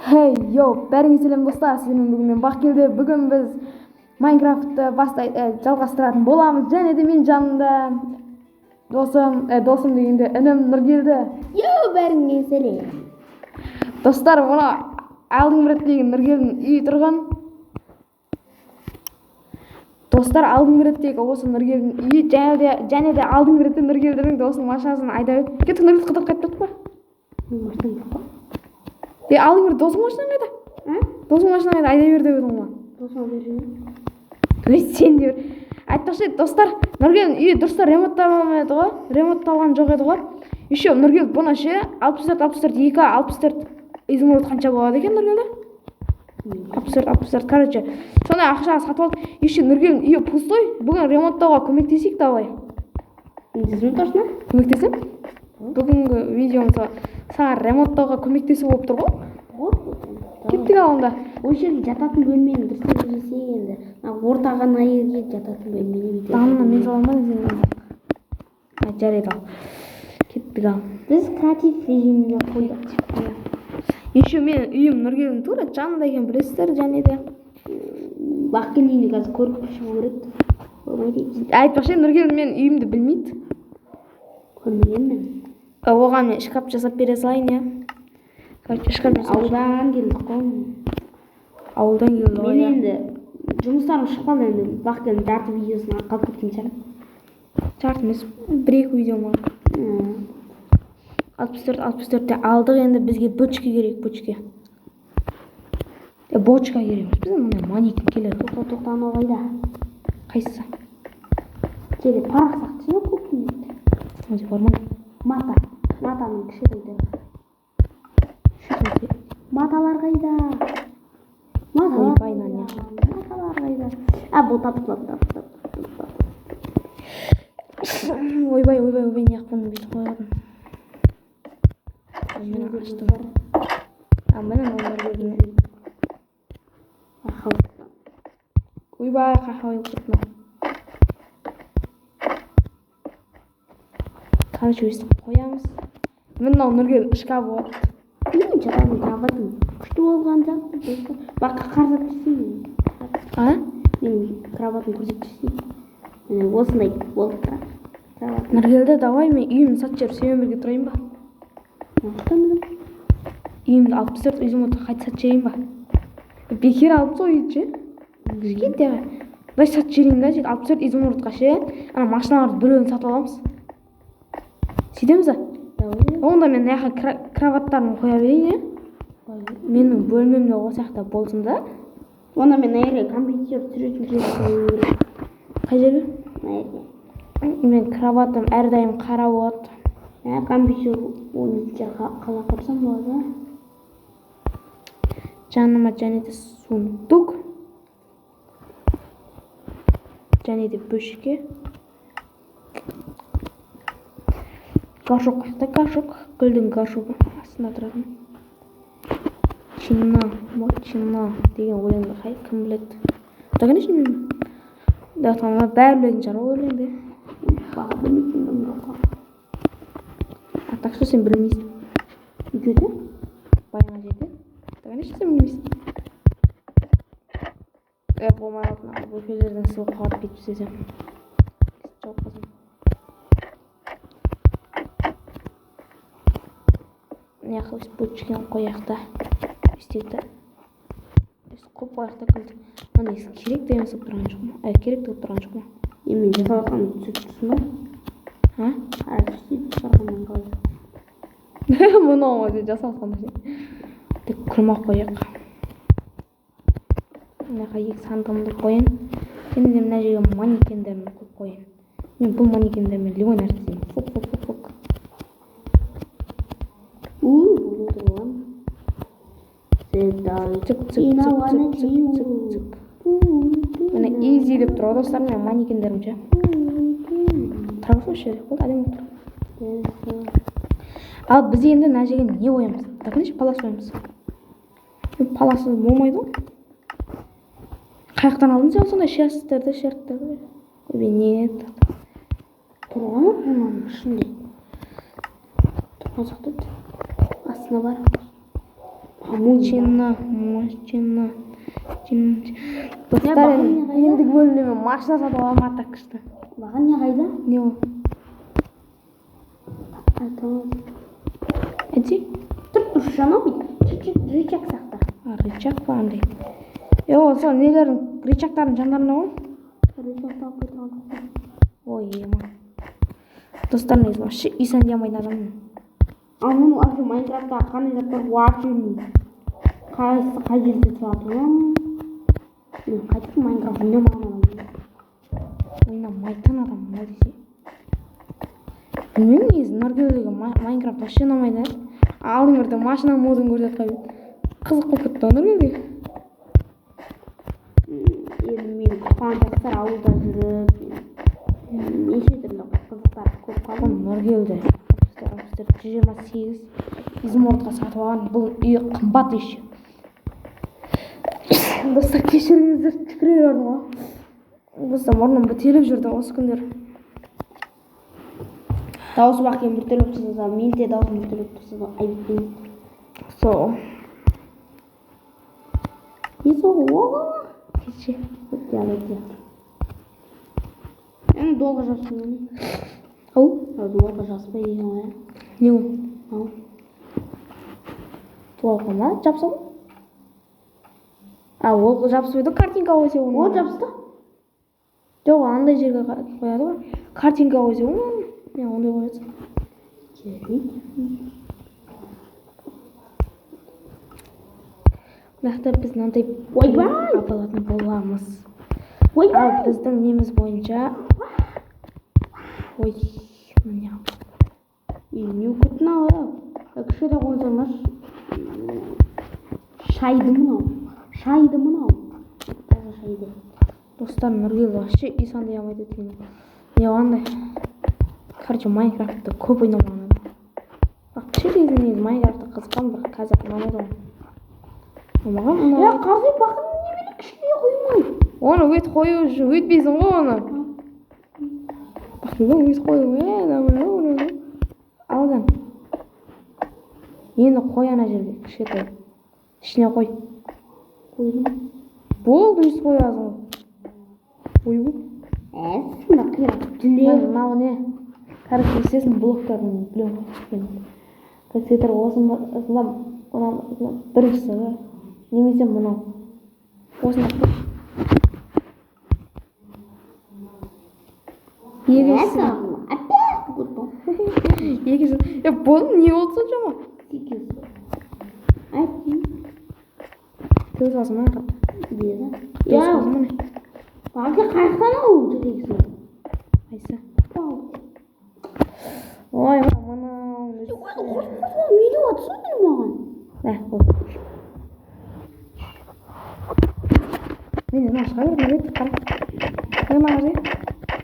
Hey yo, бәріңе сәлем достар, сіздермен бүгін мен бақ келді. Бүгін біз Майнкрафтты жалғастыратын боламыз. Және де мен жанымда досым дегенде інім Нұргелді. Йоу, бәріңе сәлем. Достар, мына алдыңғы реттегі Нұргелдің үйі тұрған. Достар, алдыңғы реттегі осы Нұргелдің үйі, және де алдыңғы ретте Нұргелдің досының машинасын айдап өтіп. Кеттік, Нұргелді қыдырып қайтып па? Алдың бір досың машинаң қайда? Досың машинаң қайда? Айдай бер деп едің ғой. Досыма берейін. Сен де бір. Айтпақшы достар, Нұргелдің үйі дұрыстап ремонтталмаған еді ғой. Ремонтталған жоқ еді ғой. Еще Нұргелді бұны ше 64, 2, 64 изумруд қанша болады екен Нұргелді? 64. Короче, сондай ақшаға сатып алды. Еще Нұргелдің үйі пустой. Бүгін ремонттауға көмектесейік давай. Точно? Көмектесем? Бүгінгі видеомызға саған ремонттауға көмектесу болып тұр ғой. Кеттік алында. Ол жерге жататын бөлмені дұрыстап жасайық енді. Ортаған айырге жататын бөлмені. Данына мен саламын сен. Жарайды ал. Кеттік ал. Біз креатив режиміне қойдық. Еще мен үйім Нұргелдің тура жанында екен білесіздер, және де бақ келгенде қазір көріп шығу керек. айтпақшы Нұргелдің мен үйімді білмейді. Көрмегенмін. Оған мен шкаф жасап бере салайын, иә. Короче, шкаф жасап. Ауылдан келдік қой. Ауылдан келді ғой. Мен енді жұмыстарым шықпады, енді бақ келгенде жарты видеосын қалып кеткен шығар. Жарты емес, 1-2 видео ма. 64-те алдық, енді бізге бочка керек, бочка. Бочка керек. Бізде мына манекен келеді. Тоқта анау қайда? Қайсысы? Жерде парақ сақты ше көптің. Өзі бар ма? Матаның кішірейді. Маталар қайда? Маталар қайда? Бұл тапытылады. Ойбай, не ақпын бейті қойғадым. Мен аштым. Мені олар көрдім. Ойбай, қақауы құтына. Короче, өстіп қоямыз. Мынау Нұргелдің шкафы болады. Мен жататын кроватым күшті болған жақты. Баққа қарзап жүрсейін. Мен кроватым көрсеп жүрсейін. Осындай болды кроват. Нұргелді, давай мен үйімді сатып жіберіп сенімен бірге тұрайын ба? Үйімді 64 изумрудқа қайта сатып жіберейін ба? Бекер алып сол үйді ше. Кішкентай ғой. Былай сатып жіберейін да, 64 изумрудқа ше. Ана машиналарды біреуін сатып аламыз. Сөйтеміз ба? Онда мен мына кроваттарын қоя берейін, е? Менің бөлмемде осы жақта болсын да. Онда мен әйірге компьютер түсіретін жерге қою керек. Қай жерге? Әйірге. Мен кроватым әрдайым қара болады. Компьютер оның жерге қала қойсам болады. Жаныма және де сундук. Және де бөшке. Горшок қайда? Горшок. Гүлдің горшогы астында тұратын. Чина деген өлеңді қай кім біледі? Да, конечно, мен. Дақтанға бәрі білетін шығар ол өлеңді. Баға білмейтін жоқ. Так что сен білмейсің? Үйде? Баяна жерде? Да, конечно, сен білмейсің. Болмай қалды. Бұл сөздерден сылып қалып кетіп сөзем. Жауап қасым. Не қылып бөтшкен қояқта істейді. Көп қояқта күлді. Мұны керек деген сып тұрған жоқ ма? Керек деп тұрған жоқ ма? Емен жасалған түсірсің ба? Әртістейді тұрғаннан қалды. Мұны оңай жасалған да. Тек күрмақ қояқ. Мынақа екі сандығымды қойын. Және де мына жерге манекендерімді көп қойын. Мен бұл манекендермен лимон әртістеймін. Фук. Міне изи деп тұр достар, мен манекендерім ше. Тұрғыз осы жерде болды, әдем тұр. Ал біз енді мына жерге не қоямыз? Так, палас қоямыз. Паласы болмайды ғой. Қаяқтан алдың сен сондай шеріктерді. Нет. Тұрған оның ішінде. Тұрған сақтады. Астына бар. машина. Достар ендігі бөлімде мен машина сатып аламын аттақ күшті. Баған не қайда? Не ол? Әди? Тұр жана бит. Рычаг сақта. Рычаг па андай. Ол сол нелердің рычагтардың жандарында ғой? Рычаг тауып кетіп алдық. Ой, ема. Достар негізі вообще исан демайтын адаммын. Ал мен вообще Майнкрафтта қандай заттар вообще білмеймін. Қай жерде тұратынын. Мен қайтып Майнкрафт ойнамаған адаммын. Ойнамайтын адам не десе. Білмеймін негізі Нұргелдегі Майнкрафт вообще ұнамайды. Алдың бірде машина модын көрсетіп қойып. Қызық болып кетті Нұргелдегі. Енді мен қуантастар ауылда жүріп, неше түрлі қызықтар көп қалдым. Нұргелді 128 изумрудқа сатып алған. Бұл үй қымбат еще. Достар кешіріңіздер, түкіре бердім ғой. Достар мұрным бітеліп жүрді осы күндер. Дауысы баққан біртүрлі тұрса да, мен де даусым біртүрлі тұрса да айыппен. Сол. Не сол оға? Кеше. Өтті. Енді долғы жаспын өне. Ау? Долғы жаспай деген ғой. Не ол? Ау. Долғы ма? Жапса ғой? Ол жабыспайды картинка қойса оны. Ол жабысты? Жоқ, андай жерге қояды ғой. Картинка қойса оны. Мен ондай қояды. Керемет. Нақты біз мынандай ойбай апалатын боламыз. Ойбай. Ал біздің неміз бойынша ой, міне. Не күтін ау. Кіші де қойсаңыз шайды мынау. Шайды. Достар Нұргел вообще исан дей алмайды екен. Не қандай? Короче, Майнкрафтты көп ойнамаған адам. Вообще негізі Майнкрафтты қызыққан, бірақ қазір ұнамайды ғой. Маған ұнамайды. Қазір бақын не берек кішкене қоймай. Оны өйт қою үшін өйтпейсің ғой оны. Бақын өйт қою. Алған. Енді қой ана жерге кішкетай. Ішіне қой. Қойдым. Болды, өйт қоясың ғой. Ой бұл. Сында қирақ түлек. Мынау не? Короче, естесің блоктардың білем қошпен. Кәсетер осында біріншісі ғой. Немесе мынау. Осында қой. Екіншісі. Болды, не болды сонша ма? Төз алсын ма қап? Беді. Төз алсын ма не? Бағы қайықтан ау жүрексің. Айса. Ой, мынау. Мені отсын мен маған. Қой. Мен мына шыға бердім бет, қара. Мына қара.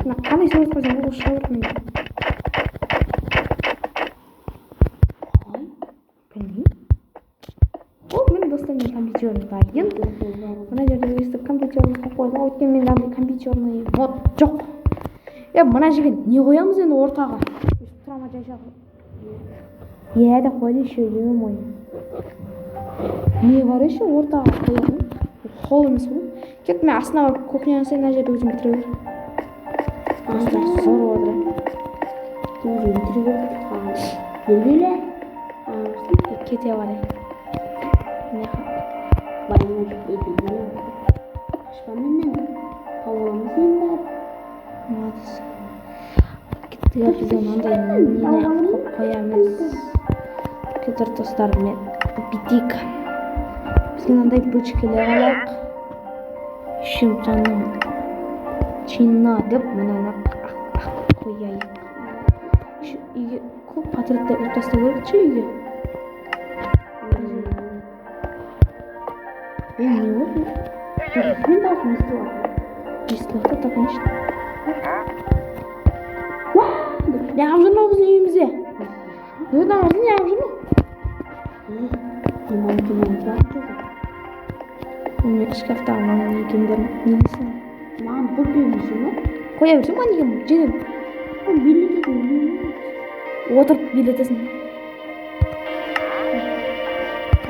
Мына қандай сөз қойсам ол шыға бердім мен. Білмеймін. Ол мен достармен компьютерный дайын. Мына жерде өстіп компьютерный қойса, өйткені менде андай компьютерный мод жоқ. Мына жерге не қоямыз енді ортаға? Тұрама жайшақ. Деп қойды еще ой. Не бар еще ортаға қоятын? Қол емес бұл. Кет, мен астына барып кухняны сен мына жерде өзім бітіре бер. Достар зор отыра. Өзім бітіре бер. Белгілі. Кете бар. Байына жүктейді. Ашпаменен тауыламыз енді. Молодец. Кетті біз мынандай нені қоямыз. Кетір достар, мен битик. Бізге мынандай бөчкелер алайық. Шымтаның Чина деп мынаны қояйық. Үйге көп патретті ұртастау керек че үйге. Не olur? Мен даусым естіп Естілікті тапын ішті. Неғып жүрмі біздің үйімізде? Неғып жүрмі? Мен шкафтағы маған екендерін нелесің? Маған бұл бермейсің ба? Қоя берсің ба неге жедел? Билетесің. Отырып билетесің.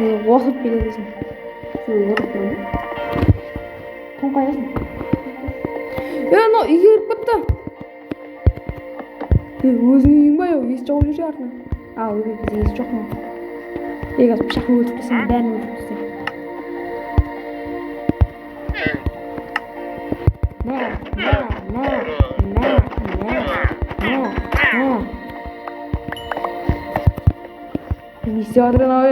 Оқып келесің. Сен оқып тұрмын. Тоңқайсың. Мынау үйге кіріп кетті. Өзің үйің ба ау? Ес жоқ жүрсе артынан. Үйге бізде ес жоқ ма? Қазір пышақпен өлтіріп тастасаң, бәрін өлтіріп тастаймын. Не істеп жатырсың ау?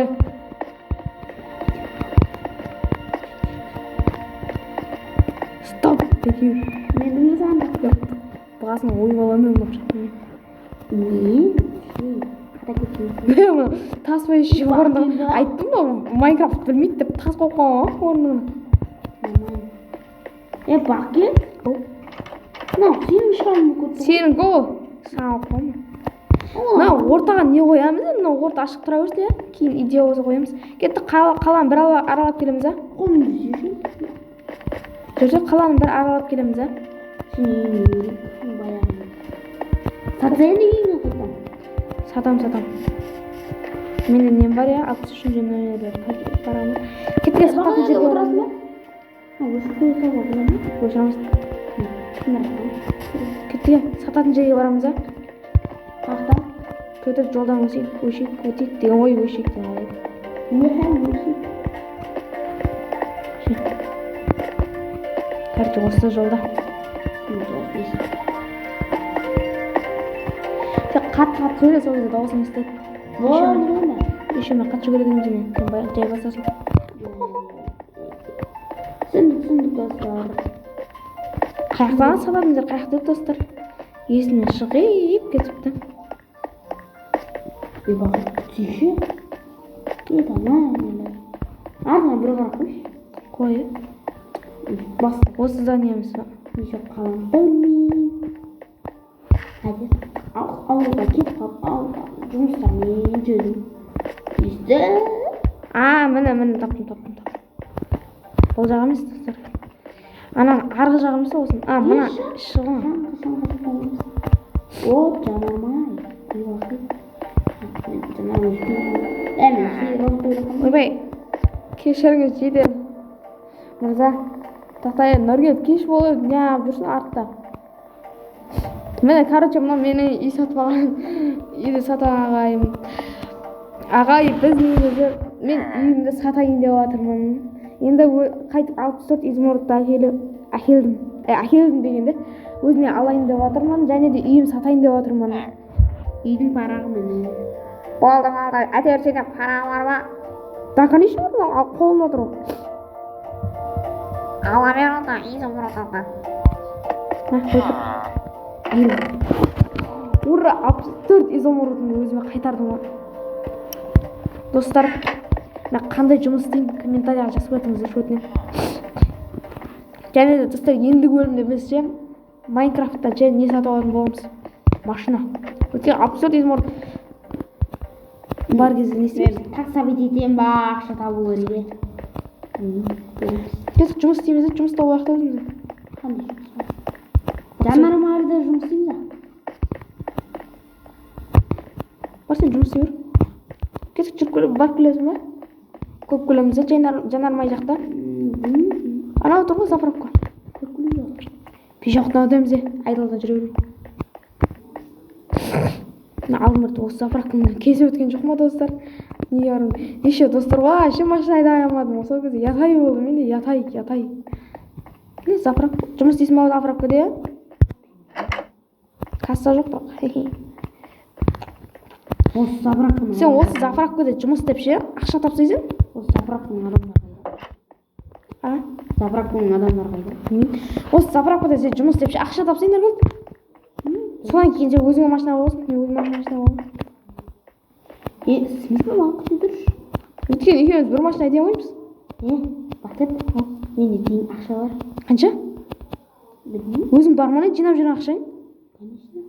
Стоп! Бекер. Мен білмей саған Жоқ. Бағасын ойып аламын мен пышақпен. не? Қата кетсің. Таспай шығып орнына айттым ба, Майнкрафт білмейді деп тас қойып қойған орнына. Бақ кет. Мынау сенің шығармын көтті. Сенің ғой. Саған қойма. Мынау ортаға не қоямыз? Мынау орта ашық тұра берсін, иә? Кейін идея болса қоямыз. Кетті, қаланы бір аралап келеміз, а? Қолымды сүйшін. Жүрсе қаланы бір аралап келеміз, а? Сен баяғы. Сатайын дейін қойсам. Сатам. Менде нем бар, я 63-ші нөмірді барамын. Кетке сататын жерге отырасың барамын. ба? Өшіп қойса болады ма? Өшірамыз. Кімдер? Кетке сататын жерге барамыз, а? Қақта? Көтіп жолдан өтейік деген ой, өшейік деген ой. Не хан өшіп? Короче, осы жолда. Сен қатты сөйле, сол кезде дауысың естіледі. Болды. Еще мен қатты жүгіретін және сен жай басасың. Түсіндік достар. Қаяқтан сататыңдар, қаяқты достар. Есімнен шығып кетіпті. Бақ түйші. Тамам. Артына бір қарап қойшы. Қой. Осы зданиеміз ба? Неше қалам білмеймін. Әдес. Ауылға кетіп қалып, жұмыстармен жүрдім. Есті. Міне таптым. Бұл жақ емес достар. Ана арғы жақ емес осының. Мына шығын. Оп, жанармай. Ойбай, кешіріңіз жедел. Мырза, тақтайын, Нұргел кеш болып неғып жүрсін артта. Міне, короче, мына мені үй сатып алған, үйді сатқан ағайым. Ағай, мен үйімді сатайын деп жатырмын. Енді қайтып 64 изумрудты әкелдім дегенде, өзіме алайын деп жатырмын, және де үйім сатайын деп жатырмын. Үйдің парағымен. Болдың алды, әтеуір сенде пара бар ма? Да, конечно, қолын отыр. Ала бер онда, изумруд алға. Ура, 64 изумрудын өзіме қайтардым. Достар, мен қандай жұмыс істеймін, комментарияға жазып өтіңіздер өтінемін. Және де достар, ендігі бөлімде біз Майнкрафтта не сатып алатын боламыз? Машина. Өткен 64 изумруд бар кезде не істейміз? Таксабет етем ба, ақша табу керек. Кетіп жұмыс істейміз, жұмыс табу уақыт өзімізде. Қандай жұмыс? Жанармайда жұмыс істейміз. Бар сен жұмыс істей бер. Кетіп жүріп барып келесің ба? Көп көлеміз, жанармай жақта. Анау тұр ғой заправка. Пешоқтан өтеміз, айдалдан жүре берейік. Алдымырды осы заправканы кесіп өткен жоқ ма достар? Еще достар, еще машина айдай алмадым. Сол кезде ятай болдым, менде ятай. Заправка, жұмыс істейсің ба заправкада? Касса жоқ та. Осы заправканы. Сен осы заправкада жұмыс істеп ше, ақша тапсайсың? Осы заправканың адамдар қайда? Заправканың адамдар қайда? Осы заправкада сен жұмыс істеп ше, ақша тапсайсыңдар болды. Содан кейін сен өзіңе машина боласың, мен өзіме машина боламын. Смысл ма? Күте тұршы. Өйткені екеуміз бір машина айдай алмаймыз. Бақыт, менде дейін ақша бар. Қанша? Білмеймін. Өзің барманы жинап жүрген ақшаң? Конечно.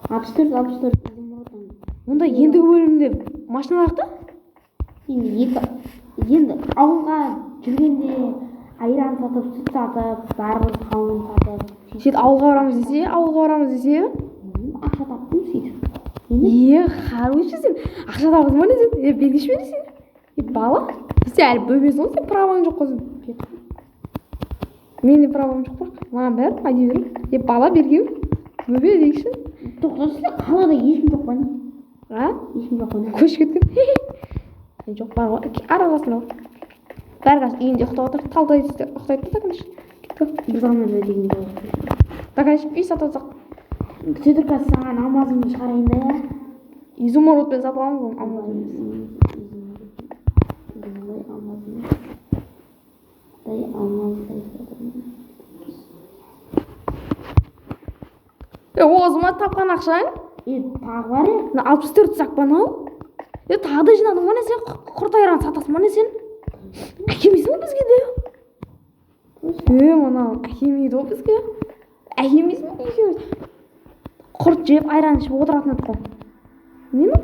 64. Онда ендігі бөлімде машина лайықта? Енді ауылға жүргенде айран сатып, сүт сатып, барлық қауын сатып. Сөйтіп ауылға барамыз десе? Ақша таптым сөйтіп. Хороший сен. Ақша табыз ма не сен? Белгіш бері сен. Бала? Сен әлі бөбесің ғой, сен правоң жоқ қой. Менде правом жоқ па? Маған бәрі айдай берем. Бала бергем. Бөбе дейікші. Тоқташы, қалада ешкім жоқ па не? Ешкім жоқ па не? Көшіп кеткен. Жоқ, бар ғой. Араласын ал. Бәрі үйінде ұйықтап отыр. Талдай ұйықтайды да, конечно. Біз алмады деген болады. Да, конечно, үй сатып алсақ. Сөйтіп қазір саған алмазымды шығарайын да, иә? Изумрудпен сатып аламыз ғой, алмаз емес. Озыма тапқан ақшаң? Тағы бар е? 64 сақпан ау? Тағы да жинадың ба не сен? Құрт айран сатасың ба не сен? Әкемейсің ғой бізге де? Мына әкемейді ғой бізге? Әкемейсің ғой екеуміз? Құрт жеп айран ішіп отыратын еді ғой. Не ма?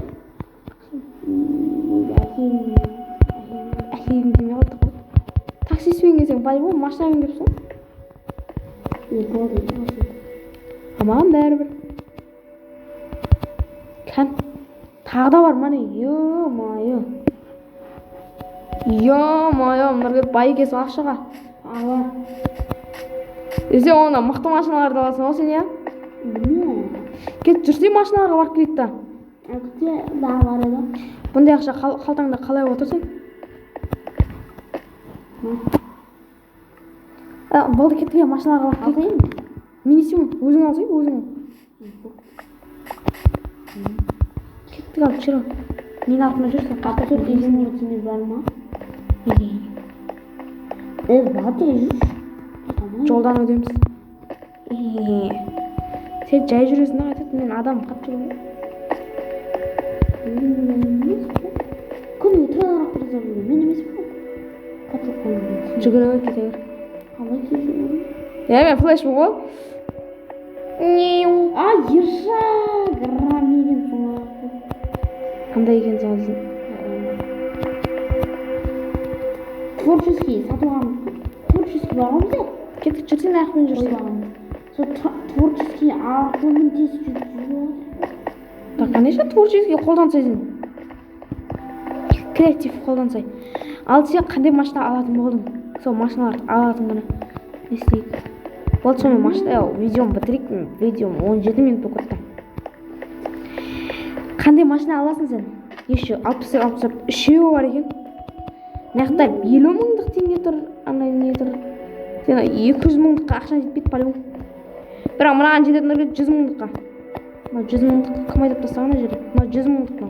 Әкейім демей қалды ғой. Таксиспен келсең бай ғой, машинамен келіпсің ғой. Болды. Маған бәрібір. Кән, тағы да бар ма не? Ё-майо. Ё-майо, мұндар бай екесің ақшаға. Ала. Сен онда мықты машиналарды аласың ғой сен, иә? Білмеймін. Кет жүрсе машиналарға барып келейік та. Әкте дағы бар еді. Бұндай ақша қалтаңда қалай отырсың? Болды кеттік, машиналарға барып келейік. Алайын ба? Минисим, өзің алсай, өзің. Кеттік алып жүр. Мен артына жүрсің. Қатыр дейсің өтіне бар ма? Бата жүр. Жолдан өтеміз. Сен жай жүресің да қайтады, мен адам қатты жүрмін. Күні тұралар ақырызар жүрген, мен емес пе? Қатылық қойын. Жүгіріп кете бер. Қалай кете жүрген? Мен флешмін ғой. Ерша! Грам егенсің ғой. Қандай екен сағызын? Творческий сатылған. Творческий бағам бе? Кеттік жүрсен аяқпен жүрсің. Сол творческий арқылымен тез жүрген. Так, конечно, творческий қолдансайсың. Креатив қолдансай. Ал сен қандай машина алатын болдың? Сол машиналарды алатын ғана. Не істейік? Болды сонымен машина, видеоны бітірейік. Видеом 17 минут болып кетті. Қандай машина аласың сен? Еще 60 үшеуі бар екен. Мынаяқта 50 мыңдық теңге тұр, андай не тұр. Сен 200 мыңдыққа ақшаң жетпейді палең. Бірақ мынаған жететін ұрбет 100 мыңдыққа. 100 мыңдыққа кім айтып тастаған жерде? 100 мыңдыққа.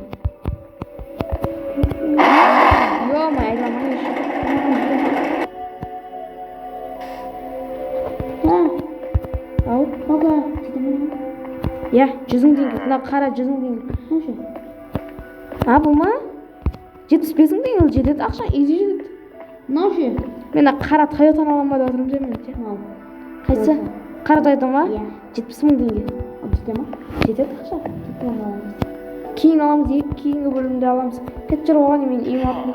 Ё-май, айламай еш. Ау, Қалға, жетемін. 100 мың теңге. Мына қара 100 мың теңге. Наушы? Бұл ма? 75 мың теңге жетеді, ақша изи жетеді. Наушы? Мен қара Тойотаны аламын ба деп отырмын мен. Ал. Қайсы? Қара Тойота ма? 70 мың теңге. Жетеді ма? Жетеді ақша. Кейін аламыз, кейінгі бөлімде аламыз. Кет жүр оған, мен үйім артын.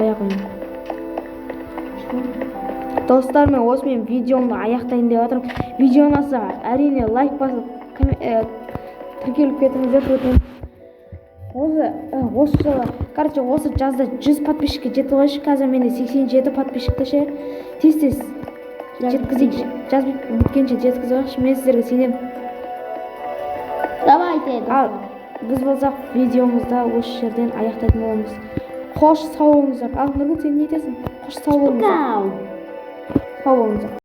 Аяқым. Достар, мен осымен видеомды аяқтайын деп жатырмын. Видео ұнаса, әрине лайк басып, тіркеліп кетіңіздер өтінемін. Осы жылы, короче, осы жазда 100 подписчикке жетіп қойшы. Қазір менде 87 подписчикті ше. Тез-тез жеткізейік. Жаз біткенше жеткізіп қойшы. Мен сіздерге сенемін. Давайте. Ал біз болсақ видеомызда осы жерден аяқтайтын боламыз. Қош сау болыңыздар. Ал Нұргүл, сен не етесің? Қош сау болыңыздар. Сау болыңыздар.